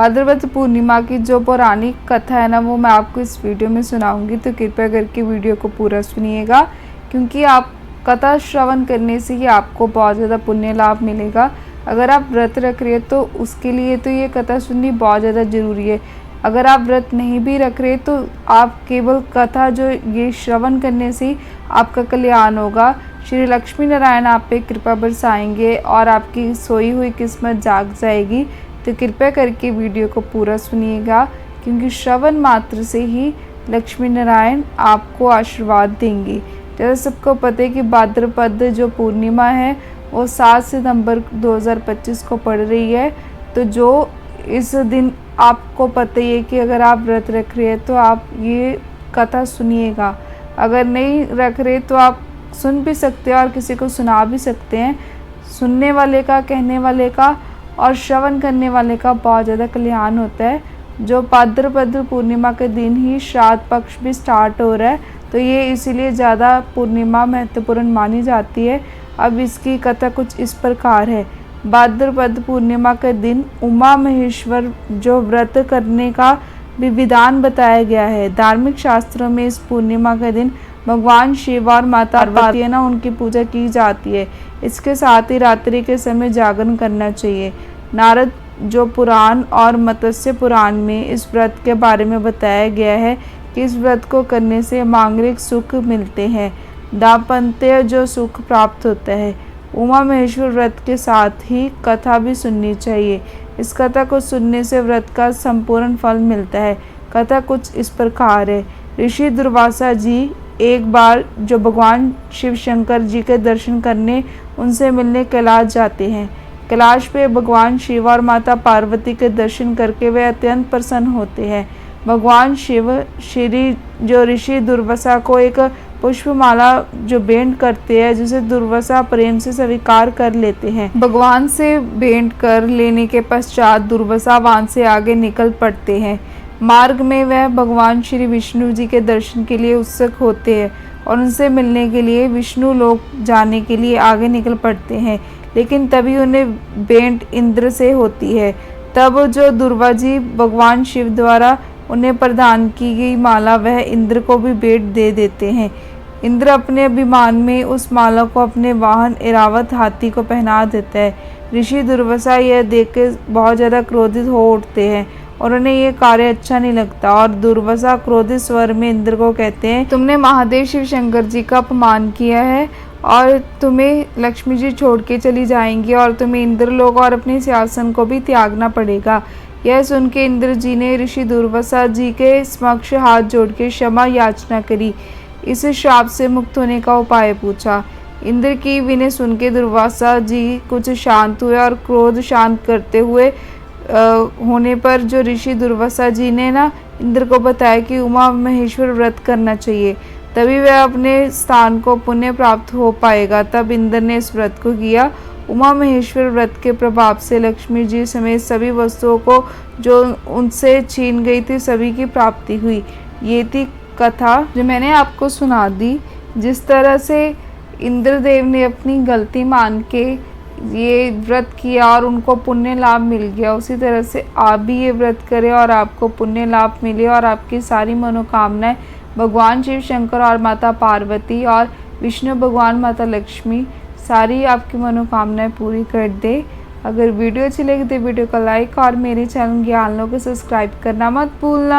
भाद्रपद पूर्णिमा की जो पौराणिक कथा है ना, वो मैं आपको इस वीडियो में सुनाऊंगी, तो कृपया करके वीडियो को पूरा सुनिएगा, क्योंकि आप कथा श्रवण करने से ही आपको बहुत ज़्यादा पुण्य लाभ मिलेगा। अगर आप व्रत रख रहे हैं तो उसके लिए तो ये कथा सुननी बहुत ज़्यादा ज़रूरी है। अगर आप व्रत नहीं भी रख रहे तो आप केवल कथा जो ये श्रवण करने से ही आपका कल्याण होगा। श्री लक्ष्मी नारायण आप पे कृपा बरसाएंगे और आपकी सोई हुई किस्मत जाग जाएगी। तो कृपया करके वीडियो को पूरा सुनिएगा, क्योंकि श्रवण मात्र से ही लक्ष्मी नारायण आपको आशीर्वाद देंगे। जैसे सबको पता है कि भाद्रपद जो पूर्णिमा है वो 7 सितंबर 2025 को पड़ रही है। तो जो इस दिन आपको पता ही है कि अगर आप व्रत रख रहे हैं तो आप ये कथा सुनिएगा। अगर नहीं रख रहे तो आप सुन भी सकते हैं और किसी को सुना भी सकते हैं। सुनने वाले का, कहने वाले का और श्रवण करने वाले का बहुत ज़्यादा कल्याण होता है। जो भाद्रपद पूर्णिमा के दिन ही श्राद्ध पक्ष भी स्टार्ट हो रहा है, तो ये इसीलिए ज़्यादा पूर्णिमा महत्वपूर्ण मानी जाती है। अब इसकी कथा कुछ इस प्रकार है। भाद्रपद पूर्णिमा के दिन उमा महेश्वर जो व्रत करने का भी विधान बताया गया है। धार्मिक शास्त्रों में इस पूर्णिमा के दिन भगवान शिव और माता पार्वती है ना, उनकी पूजा की जाती है। इसके साथ ही रात्रि के समय जागरण करना चाहिए। नारद जो पुराण और मत्स्य पुराण में इस व्रत के बारे में बताया गया है कि इस व्रत को करने से मांगलिक सुख मिलते हैं, दाम्पत्य जो सुख प्राप्त होता है। उमा महेश्वर व्रत के साथ ही कथा भी सुननी चाहिए। इस कथा को सुनने से व्रत का संपूर्ण फल मिलता है। कथा कुछ इस प्रकार है। ऋषि दुर्वासा जी एक बार जो भगवान शिव शंकर जी के दर्शन करने, उनसे मिलने कैलाश जाते हैं। कैलाश पे भगवान शिव और माता पार्वती के दर्शन करके वे अत्यंत प्रसन्न होते हैं। भगवान शिव श्री जो ऋषि दुर्वासा को एक पुष्पमाला जो भेंट करते हैं, जिसे दुर्वासा प्रेम से स्वीकार कर लेते हैं। भगवान से भेंट कर लेने के पश्चात दुर्वासा वहां से आगे निकल पड़ते हैं। मार्ग में वह भगवान श्री विष्णु जी के दर्शन के लिए उत्सुक होते हैं और उनसे मिलने के लिए विष्णु लोक जाने के लिए आगे निकल पड़ते हैं। लेकिन तभी उन्हें भेंट इंद्र से होती है। तब जो दुर्वा जी भगवान शिव द्वारा उन्हें प्रदान की गई माला वह इंद्र को भी भेंट दे देते हैं। इंद्र अपने अभिमान में उस माला को अपने वाहन ऐरावत हाथी को पहना देता है। ऋषि दुर्वासा यह देखकर बहुत ज़्यादा क्रोधित हो उठते हैं और उन्हें ये कार्य अच्छा नहीं लगता और दुर्वासा क्रोधित स्वर में इंद्र को कहते हैं, तुमने महादेव शिव शंकर जी का अपमान किया है और तुम्हें लक्ष्मी जी छोड़ के चली जाएंगी और तुम्हें इंद्रलोक और अपने सिंहासन को भी त्यागना पड़ेगा। यह सुन के इंद्र जी ने ऋषि दुर्वासा जी के समक्ष हाथ जोड़ के क्षमा याचना करी। इस श्राप से मुक्त होने का उपाय पूछा। इंद्र की विनय सुन के दुर्वासा जी कुछ शांत हुए और क्रोध शांत करते हुए होने पर जो ऋषि दुर्वासा जी ने ना इंद्र को बताया कि उमा महेश्वर व्रत करना चाहिए, तभी वह अपने स्थान को पुण्य प्राप्त हो पाएगा। तब इंद्र ने इस व्रत को किया। उमा महेश्वर व्रत के प्रभाव से लक्ष्मी जी समेत सभी वस्तुओं को जो उनसे छीन गई थी सभी की प्राप्ति हुई। ये थी कथा जो मैंने आपको सुना दी। जिस तरह से इंद्रदेव ने अपनी गलती मान के ये व्रत किया और उनको पुण्य लाभ मिल गया, उसी तरह से आप भी ये व्रत करें और आपको पुण्य लाभ मिले और आपकी सारी मनोकामनाएं भगवान शिव शंकर और माता पार्वती और विष्णु भगवान माता लक्ष्मी सारी आपकी मनोकामनाएं पूरी कर दे। अगर वीडियो अच्छी लगी तो वीडियो को लाइक और मेरे चैनल ज्ञान लो को सब्सक्राइब करना मत भूलना।